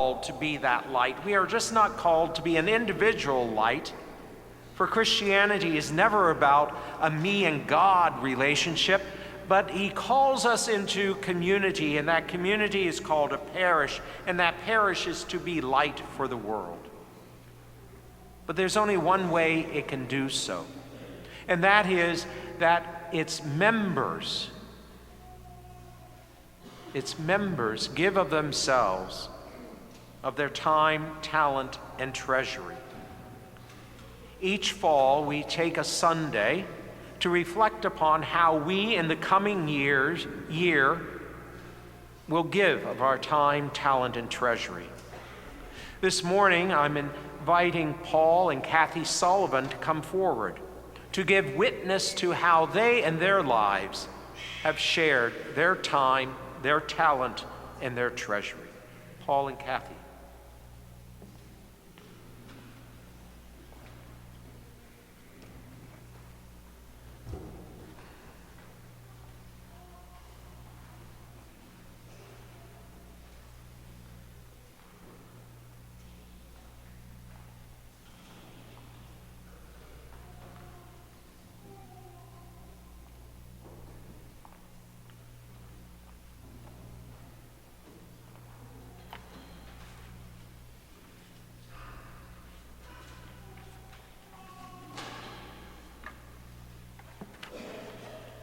called to be that light. We are just not called to be an individual light, for Christianity is never about a me and God relationship, but he calls us into community, and that community is called a parish, and that parish is to be light for the world. But there's only one way it can do so, and that is that its members give of themselves, of their time, talent, and treasury. Each fall, we take a Sunday to reflect upon how we in the coming year will give of our time, talent, and treasury. This morning, I'm inviting Paul and Cathy Sullivan to come forward to give witness to how they and their lives have shared their time, their talent, and their treasury. Paul and Cathy.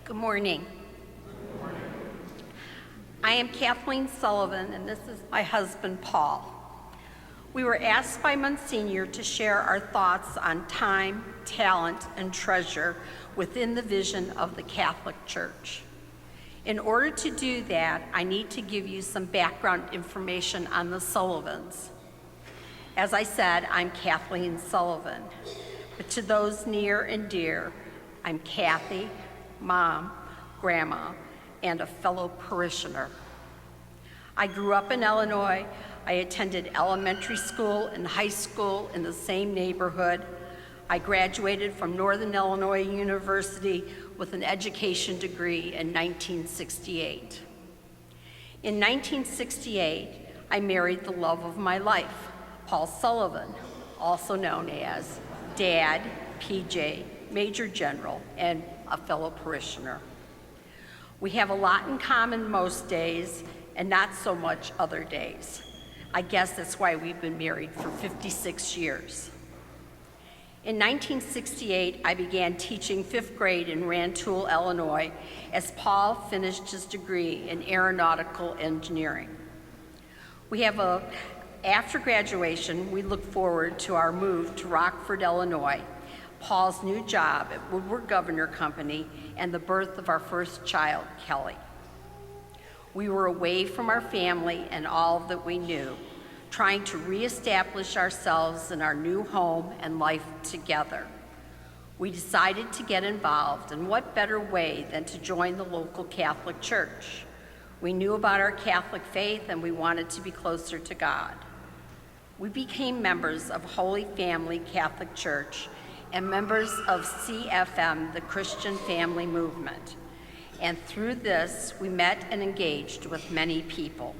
Good morning. I am Kathleen Sullivan, and this is my husband, Paul. We were asked by Monsignor to share our thoughts on time, talent, and treasure within the vision of the Catholic Church. In order to do that, I need to give you some background information on the Sullivans. As I said, I'm Kathleen Sullivan, but to those near and dear, I'm Kathy, Mom, Grandma, and a fellow parishioner. I grew up in Illinois. I attended elementary school and high school in the same neighborhood. I graduated from Northern Illinois University with an education degree in 1968. In 1968, I married the love of my life, Paul Sullivan, also known as Dad, PJ, Major General, and a fellow parishioner. We have a lot in common most days and not so much other days. I guess that's why we've been married for 56 years. In 1968, I began teaching 5th grade in Rantoul, Illinois, as Paul finished his degree in aeronautical engineering. After graduation, we look forward to our move to Rockford, Illinois, Paul's new job at Woodward Governor Company, and the birth of our first child, Kelly. We were away from our family and all that we knew, trying to reestablish ourselves in our new home and life together. We decided to get involved, and what better way than to join the local Catholic Church? We knew about our Catholic faith and we wanted to be closer to God. We became members of Holy Family Catholic Church and members of CFM, the Christian Family Movement. And through this, we met and engaged with many people.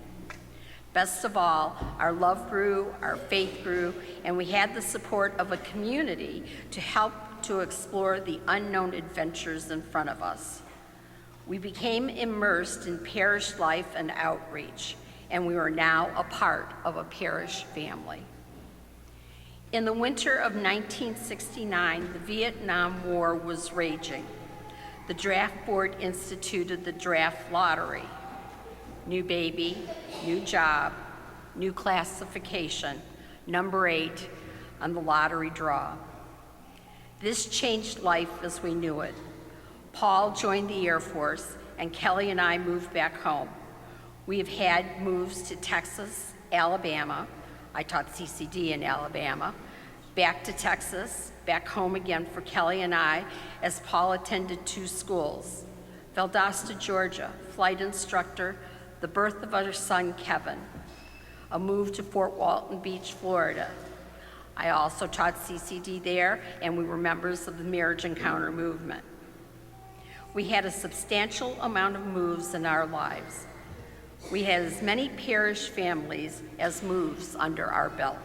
Best of all, our love grew, our faith grew, and we had the support of a community to help to explore the unknown adventures in front of us. We became immersed in parish life and outreach, and we are now a part of a parish family. In the winter of 1969, the Vietnam War was raging. The draft board instituted the draft lottery. New baby, new job, new classification, number 8 on the lottery draw. This changed life as we knew it. Paul joined the Air Force, and Kelly and I moved back home. We have had moves to Texas, Alabama. I taught CCD in Alabama. Back to Texas, back home again for Kelly and I, as Paul attended 2 schools. Valdosta, Georgia, flight instructor, the birth of our son, Kevin. A move to Fort Walton Beach, Florida. I also taught CCD there, and we were members of the Marriage Encounter movement. We had a substantial amount of moves in our lives. We had as many parish families as moves under our belt.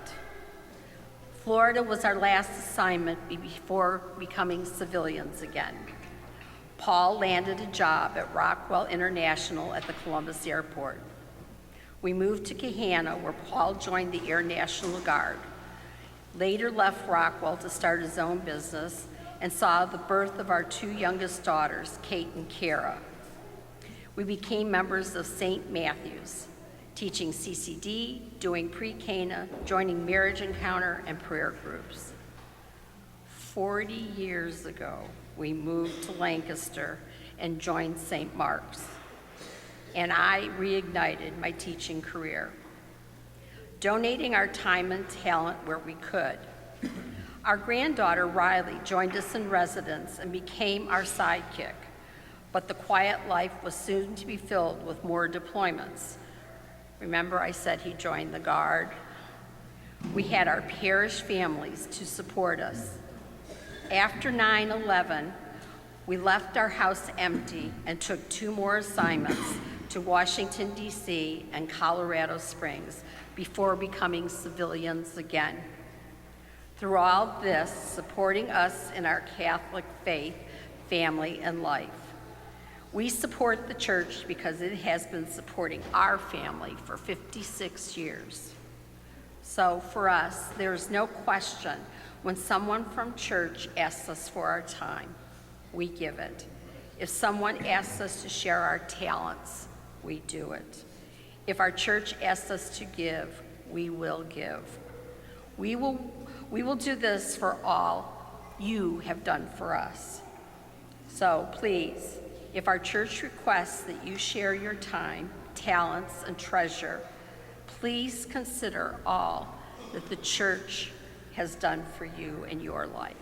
Florida was our last assignment before becoming civilians again. Paul landed a job at Rockwell International at the Columbus Airport. We moved to Gahanna, where Paul joined the Air National Guard. Later left Rockwell to start his own business and saw the birth of our two youngest daughters, Kate and Kara. We became members of St. Matthew's, teaching CCD, doing pre-Cana, joining marriage encounter and prayer groups. 40 years ago, we moved to Lancaster and joined St. Mark's, and I reignited my teaching career, donating our time and talent where we could. Our granddaughter, Riley, joined us in residence and became our sidekick, but the quiet life was soon to be filled with more deployments. Remember I said he joined the Guard? We had our parish families to support us. After 9/11, we left our house empty and took 2 more assignments to Washington, D.C. and Colorado Springs before becoming civilians again. Through all this, supporting us in our Catholic faith, family, and life. We support the church because it has been supporting our family for 56 years. So for us, there's no question when someone from church asks us for our time, we give it. If someone asks us to share our talents, we do it. If our church asks us to give, we will give. We will do this for all you have done for us. So please, if our church requests that you share your time, talents, and treasure, please consider all that the church has done for you in your life.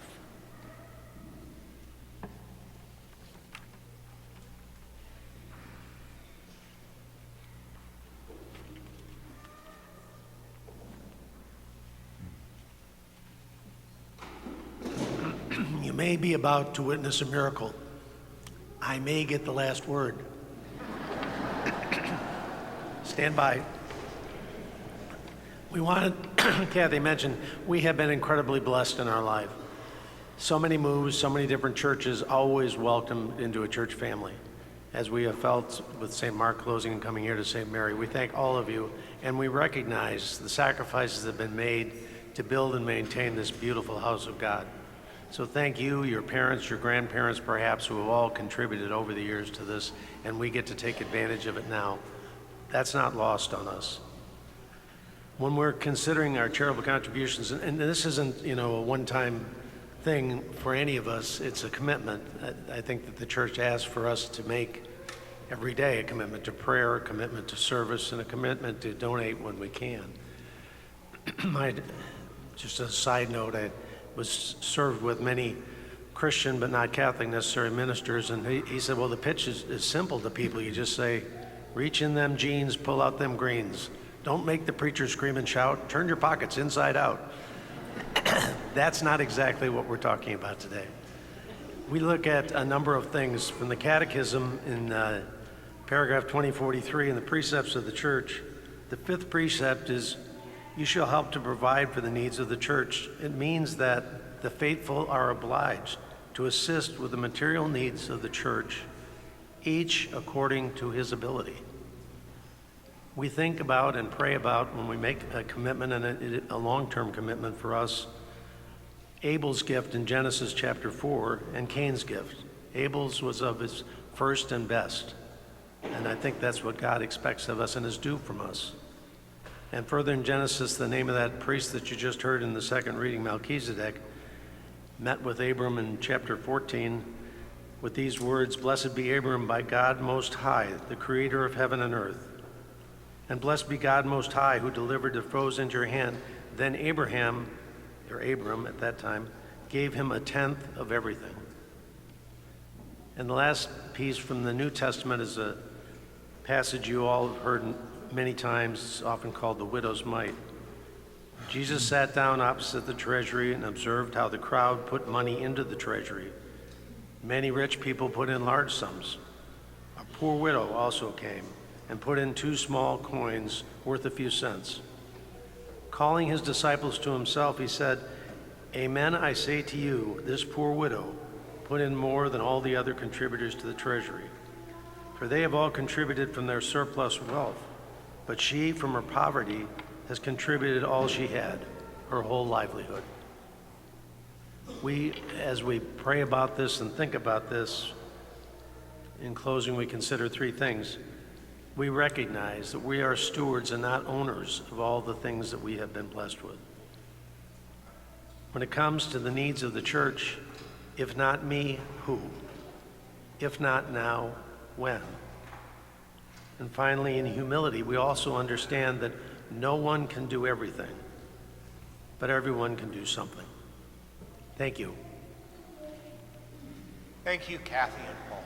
You may be about to witness a miracle. I may get the last word. Stand by. We wanted, Kathy mentioned, we have been incredibly blessed in our life. So many moves, so many different churches, always welcomed into a church family. As we have felt with St. Mark closing and coming here to St. Mary, we thank all of you, and we recognize the sacrifices that have been made to build and maintain this beautiful house of God. So thank you, your parents, your grandparents perhaps, who have all contributed over the years to this, and we get to take advantage of it now. That's not lost on us. When we're considering our charitable contributions, and this isn't, a one-time thing for any of us, it's a commitment. I think that the church asks for us to make every day a commitment to prayer, a commitment to service, and a commitment to donate when we can. Just a side note, I was served with many Christian but not Catholic necessary ministers, and he said, well, the pitch is simple to people. You just say, reach in them jeans, pull out them greens. Don't make the preacher scream and shout. Turn your pockets inside out. That's not exactly what we're talking about today. We look at a number of things from the Catechism in paragraph 2043 in the precepts of the church. The 5th precept is, you shall help to provide for the needs of the church. It means that the faithful are obliged to assist with the material needs of the church, each according to his ability. We think about and pray about, when we make a commitment, and a long-term commitment for us, Abel's gift in Genesis chapter 4 and Cain's gift. Abel's was of his first and best, and I think that's what God expects of us and is due from us. And further in Genesis, the name of that priest that you just heard in the second reading, Melchizedek, met with Abram in chapter 14 with these words, blessed be Abram by God Most High, the creator of heaven and earth. And blessed be God Most High, who delivered the foes into your hand. Then Abram at that time, gave him 1/10 of everything. And the last piece from the New Testament is a passage you all have heard many times. It's often called the widow's mite. Jesus sat down opposite the treasury and observed how the crowd put money into the treasury. Many rich people put in large sums. A poor widow also came and put in 2 small coins worth a few cents. Calling his disciples to himself, he said, "Amen, I say to you, this poor widow put in more than all the other contributors to the treasury. For they have all contributed from their surplus wealth, but she, from her poverty, has contributed all she had, her whole livelihood." As we pray about this and think about this, in closing, we consider 3 things. We recognize that we are stewards and not owners of all the things that we have been blessed with. When it comes to the needs of the church, if not me, who? If not now, when? And finally, in humility, we also understand that no one can do everything, but everyone can do something. Thank you. Thank you, Cathy and Paul.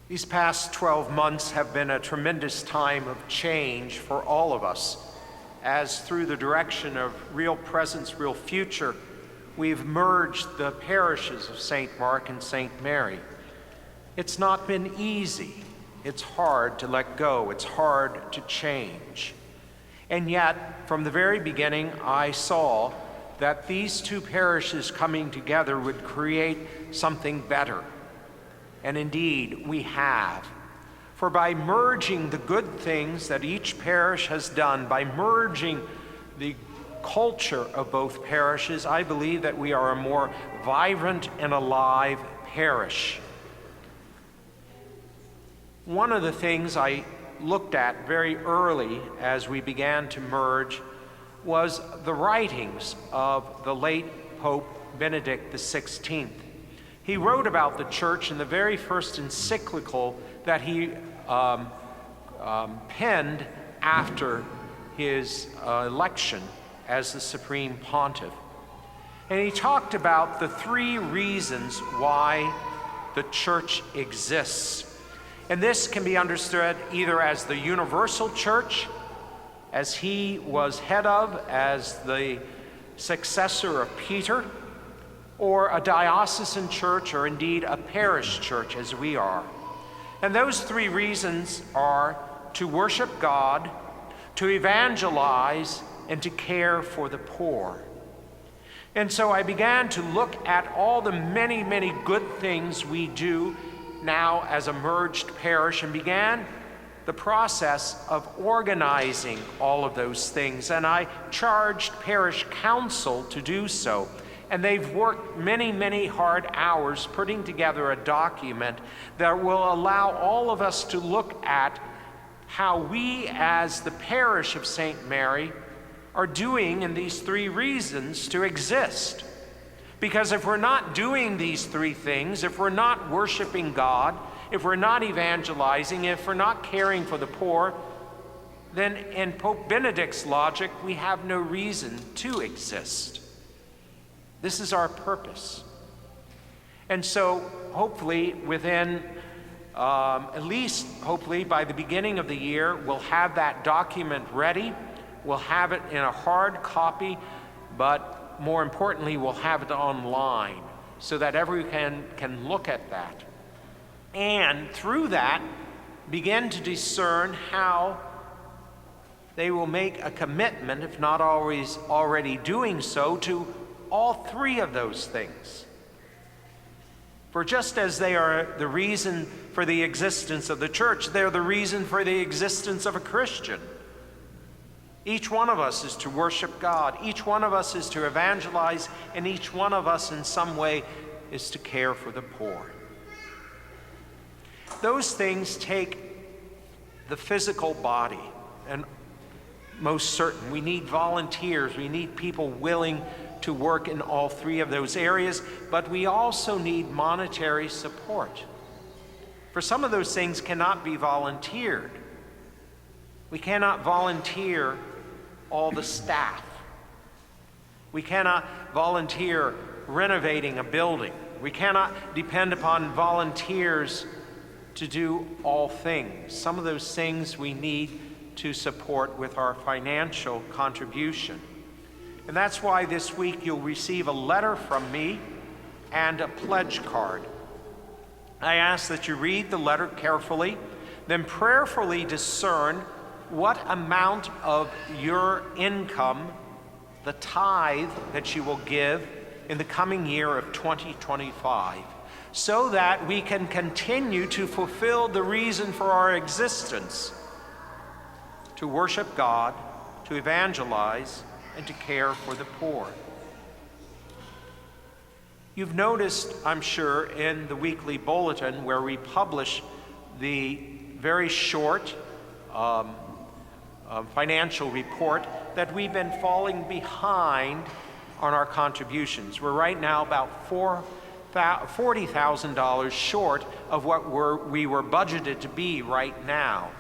These past 12 months have been a tremendous time of change for all of us, as through the direction of Real Presence, Real Future, we've merged the parishes of St. Mark and St. Mary. It's not been easy. It's hard to let go. It's hard to change. And yet, from the very beginning, I saw that these 2 parishes coming together would create something better. And indeed, we have. For by merging the good things that each parish has done, by merging the culture of both parishes, I believe that we are a more vibrant and alive parish. One of the things I looked at very early as we began to merge was the writings of the late Pope Benedict XVI. He wrote about the church in the very first encyclical that he penned after his election as the Supreme Pontiff. And he talked about the 3 reasons why the church exists. And this can be understood either as the universal church, as he was head of as the successor of Peter, or a diocesan church, or indeed a parish church as we are. And those 3 reasons are to worship God, to evangelize, and to care for the poor. And so I began to look at all the many, many good things we do now as a merged parish, and began the process of organizing all of those things. And I charged parish council to do so. And they've worked many, many hard hours putting together a document that will allow all of us to look at how we as the parish of St. Mary are doing in these 3 reasons to exist. Because if we're not doing these 3 things, if we're not worshiping God, if we're not evangelizing, if we're not caring for the poor, then in Pope Benedict's logic, we have no reason to exist. This is our purpose. And so hopefully within, at least hopefully by the beginning of the year, we'll have that document ready. We'll have it in a hard copy, but more importantly, we'll have it online so that everyone can look at that. And through that, begin to discern how they will make a commitment, if not always already doing so, to all 3 of those things. For just as they are the reason for the existence of the church, they're the reason for the existence of a Christian. Each one of us is to worship God. Each one of us is to evangelize, and each one of us in some way is to care for the poor. Those things take the physical body, and most certain we need volunteers, we need people willing to work in all 3 of those areas, but we also need monetary support. For some of those things cannot be volunteered. We cannot volunteer all the staff. We cannot volunteer renovating a building. We cannot depend upon volunteers to do all things. Some of those things we need to support with our financial contribution. And that's why this week you'll receive a letter from me and a pledge card. I ask that you read the letter carefully, then prayerfully discern what amount of your income, the tithe that you will give in the coming year of 2025, so that we can continue to fulfill the reason for our existence, to worship God, to evangelize, and to care for the poor. You've noticed, I'm sure, in the weekly bulletin where we publish the very short financial report that we've been falling behind on our contributions. We're right now about $40,000 short of what we were budgeted to be right now.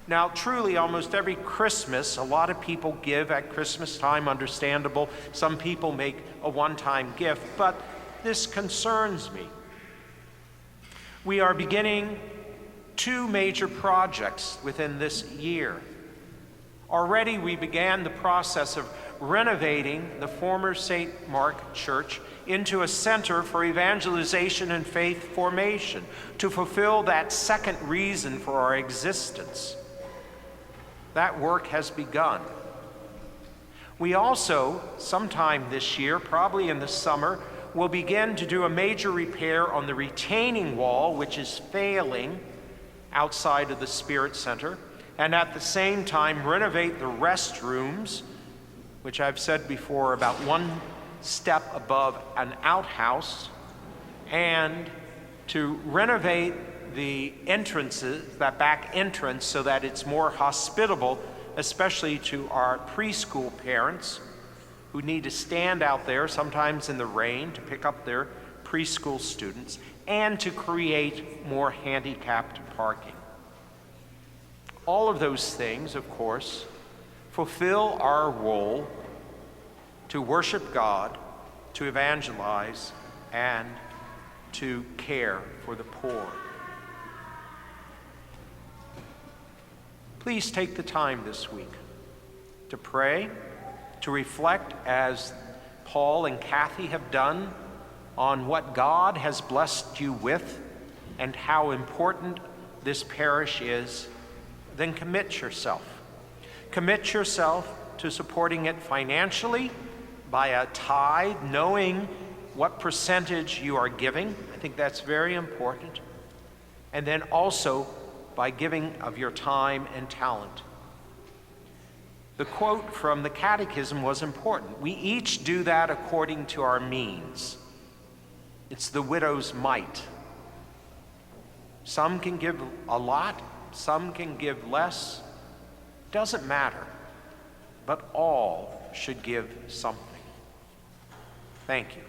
Now, truly, almost every Christmas, a lot of people give at Christmas time, understandable. Some people make a one-time gift, but this concerns me. We are beginning 2 major projects within this year. Already we began the process of renovating the former St. Mark Church into a center for evangelization and faith formation to fulfill that second reason for our existence. That work has begun. We also, sometime this year, probably in the summer, will begin to do a major repair on the retaining wall, which is failing outside of the Spirit Center, and at the same time renovate the restrooms, which I've said before, about 1 step above an outhouse, and to renovate the entrances, that back entrance, so that it's more hospitable, especially to our preschool parents who need to stand out there, sometimes in the rain, to pick up their preschool students, and to create more handicapped parking. All of those things, of course, fulfill our role to worship God, to evangelize, and to care for the poor. Please take the time this week to pray, to reflect as Paul and Cathy have done on what God has blessed you with and how important this parish is. Then commit yourself. Commit yourself to supporting it financially by a tithe, knowing what percentage you are giving. I think that's very important. And then also by giving of your time and talent. The quote from the Catechism was important. We each do that according to our means. It's the widow's mite. Some can give a lot, some can give less. Doesn't matter. But all should give something. Thank you.